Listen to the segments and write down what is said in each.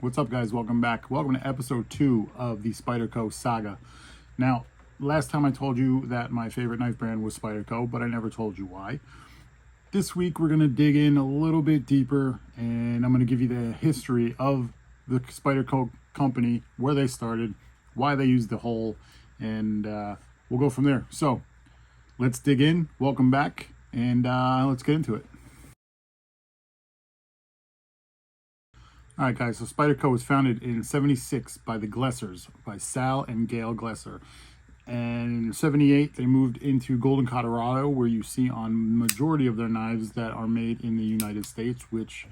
What's up, guys? Welcome back. Welcome to episode 2 of the Spyderco Saga. Now, last time I told you that my favorite knife brand was Spyderco, but I never told you why. This week we're going to dig in a little bit deeper, and I'm going to give you the history of the Spyderco company, where they started, why they used the hole, and we'll go from there. So, let's dig in. Welcome back, and let's get into it. Alright guys, so Spyderco was founded in 76 by the Glessers, by Sal and Gail Glesser. And in 78 they moved into Golden, Colorado, where you see on majority of their knives that are made in the United States, which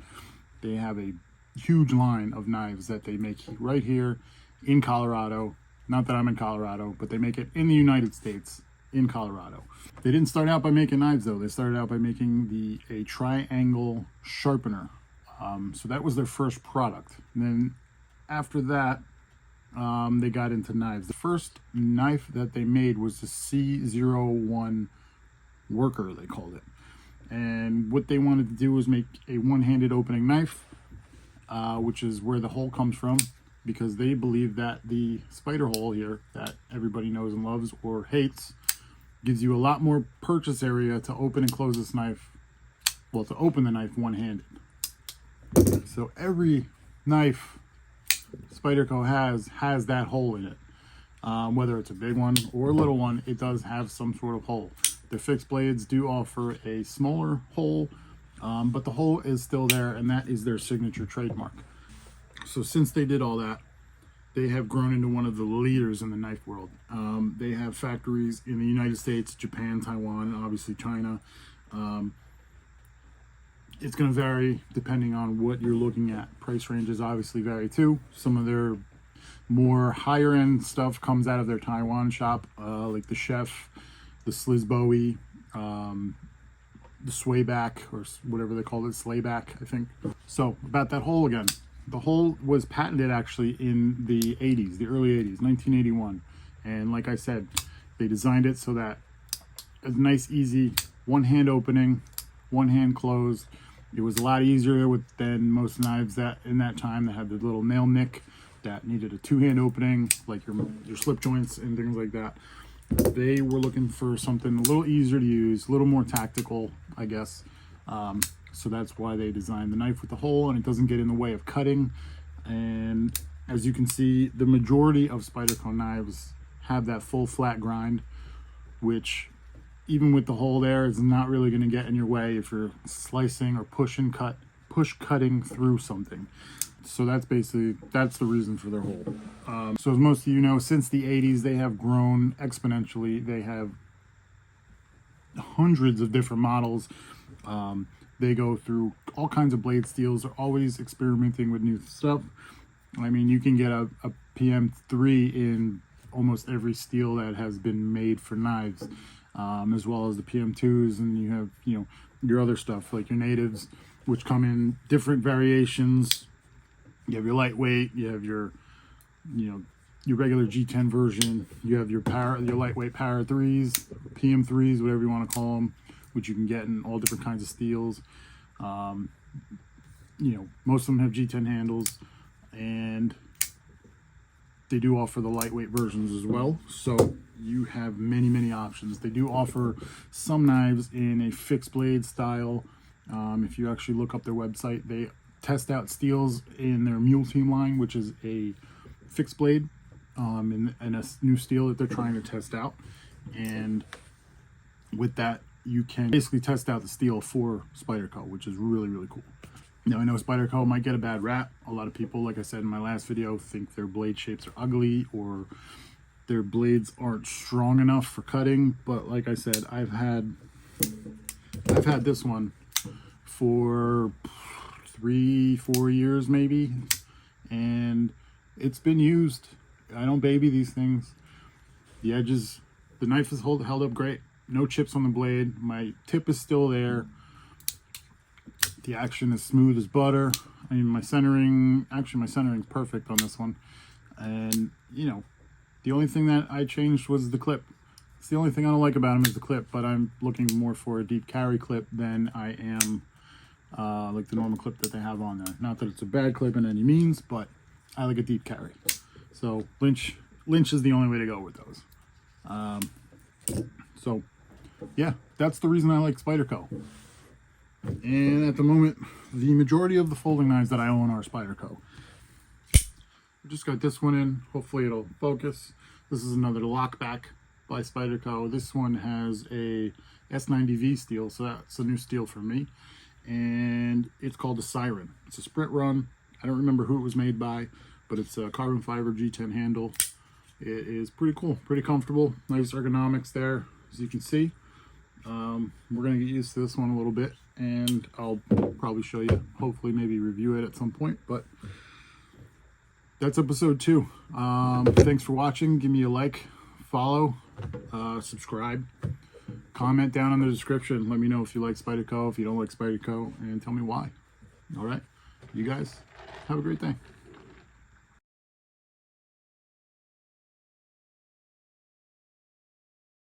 they have a huge line of knives that they make right here in Colorado. Not that I'm in Colorado, but they make it in the United States, in Colorado. They didn't start out by making knives though. They started out by making a triangle sharpener. So that was their first product. And then after that, they got into knives. The first knife that they made was the C01 Worker, they called it. And what they wanted to do was make a one-handed opening knife, which is where the hole comes from, because they believe that the spider hole here that everybody knows and loves or hates gives you a lot more purchase area to open and close this knife, well, to open the knife one-handed. So every knife Spyderco has that hole in it. Whether it's a big one or a little one, it does have some sort of hole. The fixed blades do offer a smaller hole, but the hole is still there, and that is their signature trademark. So since they did all that, they have grown into one of the leaders in the knife world. They have factories in the United States, Japan, Taiwan, and obviously China. It's going to vary depending on what you're looking at. Price ranges obviously vary too. Some of their more higher end stuff comes out of their Taiwan shop, like the Chef, the Slizbowie, the Swayback, or whatever they call it, Slayback, I think. So about that hole again. The hole was patented actually in the 80s, the early 80s, 1981. And like I said, they designed it so that a nice, easy one-hand opening, one-hand closed. It was a lot easier than most knives that in that time that had the little nail nick that needed a two-hand opening, like your slip joints and things like that. They were looking for something a little easier to use, a little more tactical, I guess. So that's why they designed the knife with the hole, and it doesn't get in the way of cutting. And as you can see, the majority of Spyderco knives have that full flat grind, which even with the hole there, it's not really going to get in your way if you're slicing or push cutting through something. So that's the reason for their hole. So as most of you know, since the 80s, they have grown exponentially. They have hundreds of different models. They go through all kinds of blade steels. They're always experimenting with new stuff. I mean, you can get a PM3 in almost every steel that has been made for knives. As well as the PM2s, and you have, your other stuff like your natives, which come in different variations. You have your lightweight, you have your regular G10 version, you have your lightweight Para 3s, PM3s, whatever you want to call them, which you can get in all different kinds of steels. Most of them have G10 handles, and they do offer the lightweight versions as well. So you have many options. They do offer some knives in a fixed blade style. If you actually look up their website, they test out steels in their Mule Team line, which is a fixed blade, and a new steel that they're trying to test out. And with that, you can basically test out the steel for Spyderco, which is really cool. Now, I know Spyderco might get a bad rap. A lot of people, like I said in my last video, think their blade shapes are ugly or their blades aren't strong enough for cutting. But like I said, I've had this one for 3-4 years maybe, and it's been used. I don't baby these things. The edges, the knife is held up great. No chips on the blade. My tip is still there. The action is smooth as butter. I mean, my centering's perfect on this one. And, the only thing that I changed was the clip. It's the only thing I don't like about them is the clip, but I'm looking more for a deep carry clip than I am like the normal clip that they have on there. Not that it's a bad clip in any means, but I like a deep carry. So Lynch is the only way to go with those. So yeah, that's the reason I like Spyderco. And at the moment, the majority of the folding knives that I own are Spyderco. I just got this one in. Hopefully it'll focus. This is another lockback by Spyderco. This one has a S90V steel, so that's a new steel for me. And it's called a Siren. It's a Sprint run. I don't remember who it was made by, but it's a carbon fiber G10 handle. It is pretty cool, pretty comfortable, nice ergonomics there, as you can see. We're gonna get used to this one a little bit, and I'll probably show you, hopefully maybe review it at some point, but that's episode 2. Thanks for watching. Give me a like, follow, subscribe, comment down in the description. Let me know if you like Spyderco, if you don't like Spyderco, and tell me why. All right, you guys have a great day.